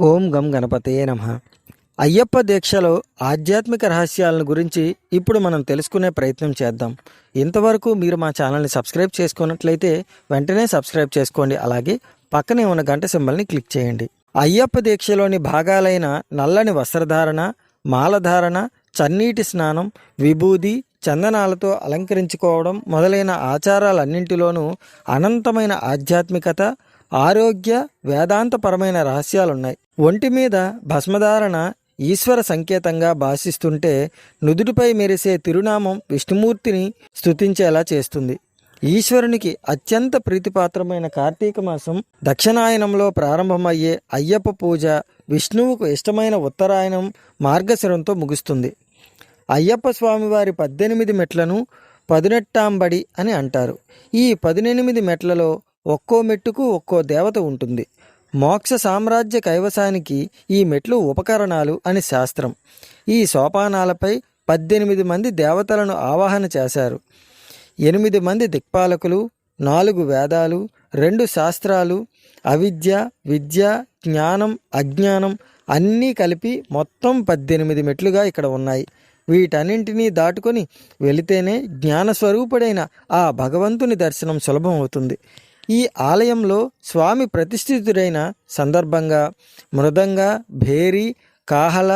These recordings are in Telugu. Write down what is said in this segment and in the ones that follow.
ఓం గం గణపతయే నమః. అయ్యప్ప దీక్షలో ఆధ్యాత్మిక రహస్యాలను గురించి ఇప్పుడు మనం తెలుసుకునే ప్రయత్నం చేద్దాం. ఇంతవరకు మీరు మా ఛానల్ని సబ్స్క్రైబ్ చేసుకున్నట్లయితే వెంటనే సబ్స్క్రైబ్ చేసుకోండి. అలాగే పక్కనే ఉన్న గంట సింబల్ని క్లిక్ చేయండి. అయ్యప్ప దీక్షలోని భాగాలైన నల్లని వస్త్రధారణ, మాలధారణ, చన్నీటి స్నానం, విభూది, చందనాలతో అలంకరించుకోవడం మొదలైన ఆచారాలన్నింటిలోనూ అనంతమైన ఆధ్యాత్మికత, ఆరోగ్య, వేదాంతపరమైన రహస్యాలున్నాయి. ఒంటి మీద భస్మధారణ ఈశ్వర సంకేతంగా భాషిస్తుంటే నుదుటిపై మెరిసే తిరునామం విష్ణుమూర్తిని స్తుతించేలా చేస్తుంది. ఈశ్వరునికి అత్యంత ప్రీతిపాత్రమైన కార్తీక మాసం దక్షిణాయనంలో ప్రారంభమయ్యే అయ్యప్ప పూజ విష్ణువుకు ఇష్టమైన ఉత్తరాయణం మార్గశిరంతో ముగుస్తుంది. అయ్యప్ప స్వామివారి 18 మెట్లను 18 అని అంటారు. ఈ 18 మెట్లలో ఒక్కో మెట్టుకు ఒక్కో దేవత ఉంటుంది. మోక్ష సామ్రాజ్య కైవసానికి ఈ మెట్లు ఉపకరణాలు అని శాస్త్రం. ఈ సోపానాలపై 18 మంది దేవతలను ఆవాహన చేశారు. 8 మంది దిక్పాలకులు, 4 వేదాలు, 2 శాస్త్రాలు, అవిద్య, విద్య, జ్ఞానం, అజ్ఞానం అన్నీ కలిపి మొత్తం 18 మెట్లుగా ఇక్కడ ఉన్నాయి. వీటన్నింటినీ దాటుకొని వెళితేనే జ్ఞానస్వరూపుడైన ఆ భగవంతుని దర్శనం సులభం అవుతుంది. ఈ ఆలయంలో స్వామి ప్రతిష్ఠితుడైన సందర్భంగా మృదంగ, భేరి, కాహల,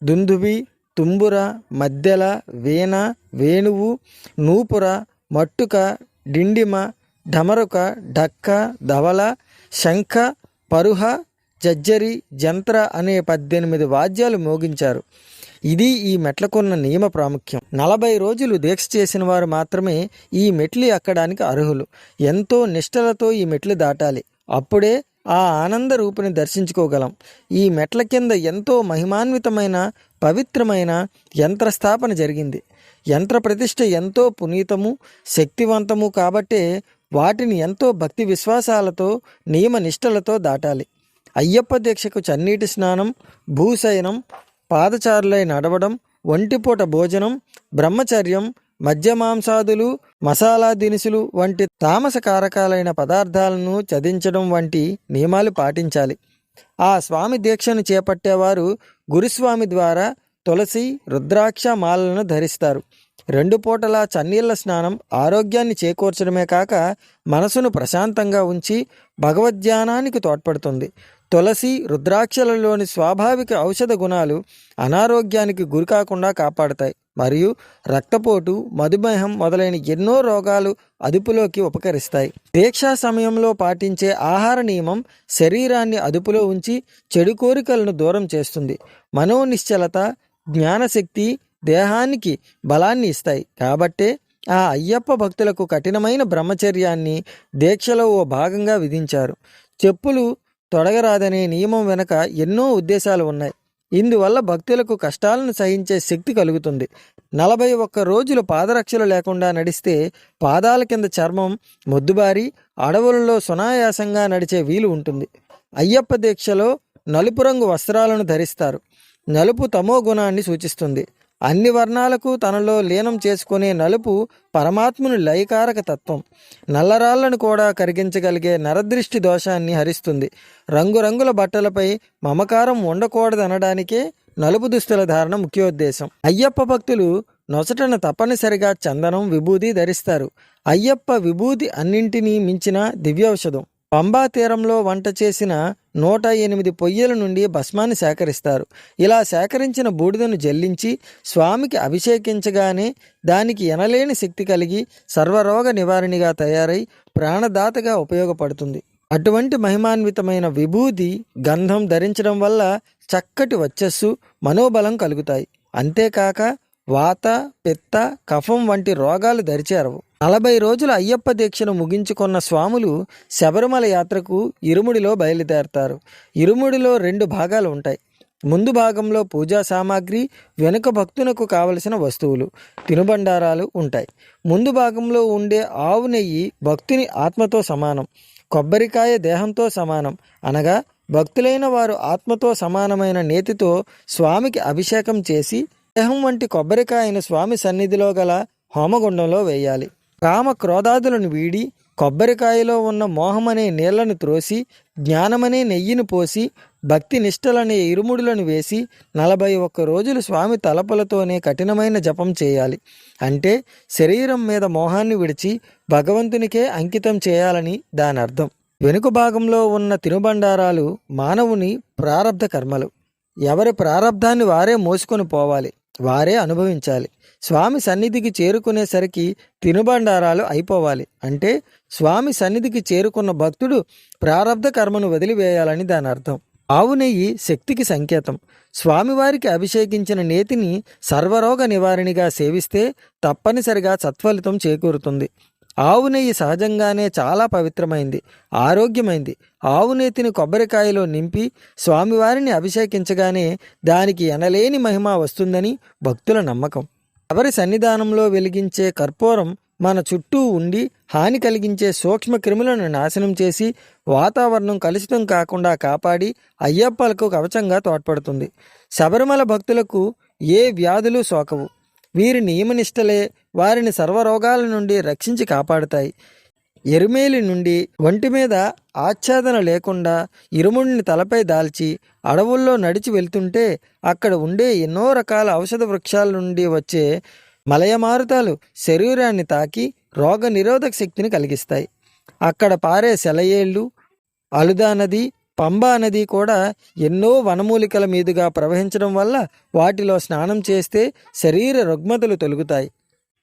దుందుబి, తుంబుర, మద్దెల, వీణ, వేణువు, నూపుర, మట్టుక, డిండిమ, ఢమరుక, ఢక్క, ధవల, శంఖ, పరుహ, జజ్జరి, జంత్ర అనే 18 వాద్యాలు మోగించారు. ఇది ఈ మెట్లకున్న నియమ ప్రాముఖ్యం. 40 రోజులు దీక్ష చేసిన వారు మాత్రమే ఈ మెట్లు ఎక్కడానికి అర్హులు. ఎంతో నిష్టలతో ఈ మెట్లు దాటాలి. అప్పుడే ఆ ఆనంద రూపుని దర్శించుకోగలం. ఈ మెట్ల కింద ఎంతో మహిమాన్వితమైన పవిత్రమైన యంత్రస్థాపన జరిగింది. యంత్ర ప్రతిష్ఠ ఎంతో పునీతము, శక్తివంతము కాబట్టే వాటిని ఎంతో భక్తి విశ్వాసాలతో నియమ నిష్టలతో దాటాలి. అయ్యప్ప దీక్షకు చన్నీటి స్నానం, భూశయనం, పాదచారులై నడవడం, ఒంటిపూట భోజనం, బ్రహ్మచర్యం, మద్యమాంసాదులు, మసాలా దినుసులు వంటి తామస కారకాలైన పదార్థాలను త్యజించడం వంటి నియమాలు పాటించాలి. ఆ స్వామి దీక్షను చేపట్టేవారు గురుస్వామి ద్వారా తులసి, రుద్రాక్ష మాలలను ధరిస్తారు. 2 పూటలా చన్నీళ్ల స్నానం ఆరోగ్యాన్ని చేకూర్చడమే కాక మనసును ప్రశాంతంగా ఉంచి భగవద్ధ్యానానికి తోడ్పడుతుంది. తులసి, రుద్రాక్షలలోని స్వాభావిక ఔషధ గుణాలు అనారోగ్యానికి గురికాకుండా కాపాడతాయి మరియు రక్తపోటు, మధుమేహం మొదలైన ఎన్నో రోగాలు అదుపులోకి ఉపకరిస్తాయి. దీక్షా సమయంలో పాటించే ఆహార నియమం శరీరాన్ని అదుపులో ఉంచి చెడు కోరికలను దూరం చేస్తుంది. మనోనిశ్చలత, జ్ఞానశక్తి దేహానికి బలాన్ని ఇస్తాయి. కాబట్టే ఆ అయ్యప్ప భక్తులకు కఠినమైన బ్రహ్మచర్యాన్ని దీక్షలో ఓ భాగంగా విధించారు. చెప్పులు తొడగరాదనే నియమం వెనుక ఎన్నో ఉద్దేశాలు ఉన్నాయి. ఇందువల్ల భక్తులకు కష్టాలను సహించే శక్తి కలుగుతుంది. 41 రోజులు పాదరక్షలు లేకుండా నడిస్తే పాదాల కింద చర్మం మొద్దుబారి అడవులలో సునాయాసంగా నడిచే వీలు ఉంటుంది. అయ్యప్ప దీక్షలో నలుపు రంగు వస్త్రాలను ధరిస్తారు. నలుపు తమో గుణాన్ని సూచిస్తుంది. అన్ని వర్ణాలకు తనలో లీనం చేసుకునే నలుపు పరమాత్ముని లయకారక తత్వం. నల్లరాళ్లను కూడా కరిగించగలిగే నరదృష్టి దోషాన్ని హరిస్తుంది. రంగురంగుల బట్టలపై మమకారం ఉండకూడదనడానికే నలుపు దుస్తుల ధారణ ముఖ్యోద్దేశం. అయ్యప్ప భక్తులు నొసటన తప్పనిసరిగా చందనం, విభూది ధరిస్తారు. అయ్యప్ప విభూది అన్నింటినీ మించిన దివ్యౌషధం. పంబా తీరంలో వంట చేసిన 108 పొయ్యల నుండి భస్మాన్ని సేకరిస్తారు. ఇలా సేకరించిన బూడిదను జల్లించి స్వామికి అభిషేకించగానే దానికి ఎనలేని శక్తి కలిగి సర్వరోగ నివారణిగా తయారై ప్రాణదాతగా ఉపయోగపడుతుంది. అటువంటి మహిమాన్వితమైన విభూది, గంధం ధరించడం వల్ల చక్కటి వర్చస్సు, మనోబలం కలుగుతాయి. అంతేకాక వాత, పిత్త, కఫం వంటి రోగాలు దరిచేరవు. 40 రోజుల అయ్యప్ప దీక్షను ముగించుకున్న స్వాములు శబరిమల యాత్రకు ఇరుముడిలో బయలుదేరతారు. ఇరుముడిలో 2 భాగాలు ఉంటాయి. ముందు భాగంలో పూజా సామాగ్రి, వెనుక భక్తునకు కావలసిన వస్తువులు, తినుబండారాలు ఉంటాయి. ముందు భాగంలో ఉండే ఆవు నెయ్యి భక్తుని ఆత్మతో సమానం. కొబ్బరికాయ దేహంతో సమానం. అనగా భక్తులైన వారు ఆత్మతో సమానమైన నేతితో స్వామికి అభిషేకం చేసి దేహం వంటి కొబ్బరికాయను స్వామి సన్నిధిలో గల హోమగుండంలో వేయాలి. కామ క్రోధాదులను వీడి కొబ్బరికాయలో ఉన్న మోహమనే నీళ్లను త్రోసి జ్ఞానమనే నెయ్యిని పోసి భక్తి నిష్టలనే ఇరుముడులను వేసి 41 రోజులు స్వామి తలపులతోనే కఠినమైన జపం చేయాలి. అంటే శరీరం మీద మోహాన్ని విడిచి భగవంతునికే అంకితం చేయాలని దాని అర్థం. వెనుక భాగంలో ఉన్న తినుబండారాలు మానవుని ప్రారబ్ధ కర్మలు. ఎవరి ప్రారబ్ధాన్ని వారే మోసుకొని పోవాలి, వారే అనుభవించాలి. స్వామి సన్నిధికి చేరుకునేసరికి తినుబండారాలు అయిపోవాలి. అంటే స్వామి సన్నిధికి చేరుకున్న భక్తుడు ప్రారబ్ధ కర్మను వదిలివేయాలని దాని అర్థం. ఆవు నెయ్యి శక్తికి సంకేతం. స్వామివారికి అభిషేకించిన నేతిని సర్వరోగ నివారణగా సేవిస్తే తప్పనిసరిగా సత్ఫలితం చేకూరుతుంది. ఆవు నెయ్యి సహజంగానే చాలా పవిత్రమైంది, ఆరోగ్యమైంది. ఆవు నేతిని కొబ్బరికాయలో నింపి స్వామివారిని అభిషేకించగానే దానికి ఎనలేని మహిమ వస్తుందని భక్తుల నమ్మకం. ఎవరి సన్నిధానంలో వెలిగించే కర్పూరం మన చుట్టూ ఉండి హాని కలిగించే సూక్ష్మ క్రిములను నాశనం చేసి వాతావరణం కలుషితం కాకుండా కాపాడి అయ్యప్పలకు కవచంగా తోడ్పడుతుంది. శబరిమల భక్తులకు ఏ వ్యాధులు సోకవు. వీరి నియమనిష్టలే వారిని సర్వరోగాల నుండి రక్షించి కాపాడుతాయి. ఎరుమేలి నుండి ఒంటి మీద ఆచ్ఛాదన లేకుండా ఇరుముడిని తలపై దాల్చి అడవుల్లో నడిచి వెళ్తుంటే అక్కడ ఉండే ఎన్నో రకాల ఔషధ వృక్షాల నుండి వచ్చే మలయమారుతాలు శరీరాన్ని తాకి రోగ నిరోధక శక్తిని కలిగిస్తాయి. అక్కడ పారే సెలయేళ్ళు, అలుదా నది, పంబా నది కూడా ఎన్నో వనమూలికల మీదుగా ప్రవహించడం వల్ల వాటిలో స్నానం చేస్తే శరీర రుగ్మతలు తొలగుతాయి.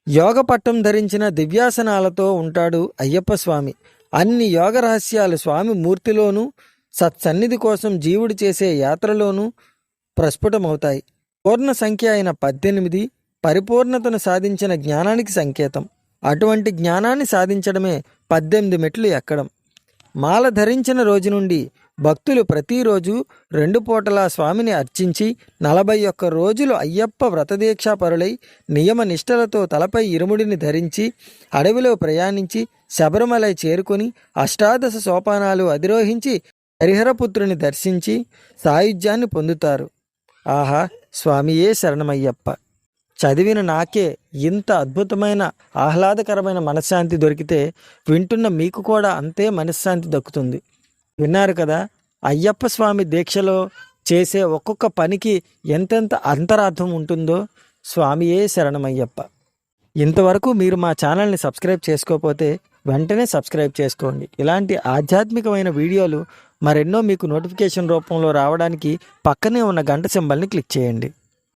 యోగ పట్టం ధరించిన దివ్యాసనాలతో ఉంటాడు అయ్యప్ప స్వామి. అన్ని యోగ రహస్యాలు స్వామి మూర్తిలోనూ సత్సన్నిధి కోసం జీవుడు చేసే యాత్రలోనూ ప్రస్ఫుటమవుతాయి. పూర్ణ సంఖ్య అయిన 18 పరిపూర్ణతను సాధించిన జ్ఞానానికి సంకేతం. అటువంటి జ్ఞానాన్ని సాధించడమే 18 మెట్లు ఎక్కడం. మాల ధరించిన రోజు నుండి భక్తులు ప్రతిరోజు 2 పూటలా స్వామిని అర్చించి 41 రోజులు అయ్యప్ప వ్రతదీక్షా పరులై నియమ నిష్టలతో తలపై ఇరుముడిని ధరించి అడవిలో ప్రయాణించి శబరిమలై చేరుకొని అష్టాదశ సోపానాలు అధిరోహించి హరిహరపుత్రుని దర్శించి సాయుధ్యాన్ని పొందుతారు. ఆహా, స్వామియే శరణమయ్యప్ప. చదివిన నాకే ఇంత అద్భుతమైన ఆహ్లాదకరమైన మనశ్శాంతి దొరికితే వింటున్న మీకు కూడా అంతే మనశ్శాంతి దక్కుతుంది. విన్నారు కదా, అయ్యప్ప స్వామి దీక్షలో చేసే ఒక్కొక్క పనికి ఎంతెంత అంతరార్థం ఉంటుందో. స్వామియే శరణమయ్యప్ప. ఇంతవరకు మీరు మా ఛానల్ని సబ్స్క్రైబ్ చేసుకోకపోతే వెంటనే సబ్స్క్రైబ్ చేసుకోండి. ఇలాంటి ఆధ్యాత్మికమైన వీడియోలు మరెన్నో మీకు నోటిఫికేషన్ రూపంలో రావడానికి పక్కనే ఉన్న గంట సింబల్ని క్లిక్ చేయండి.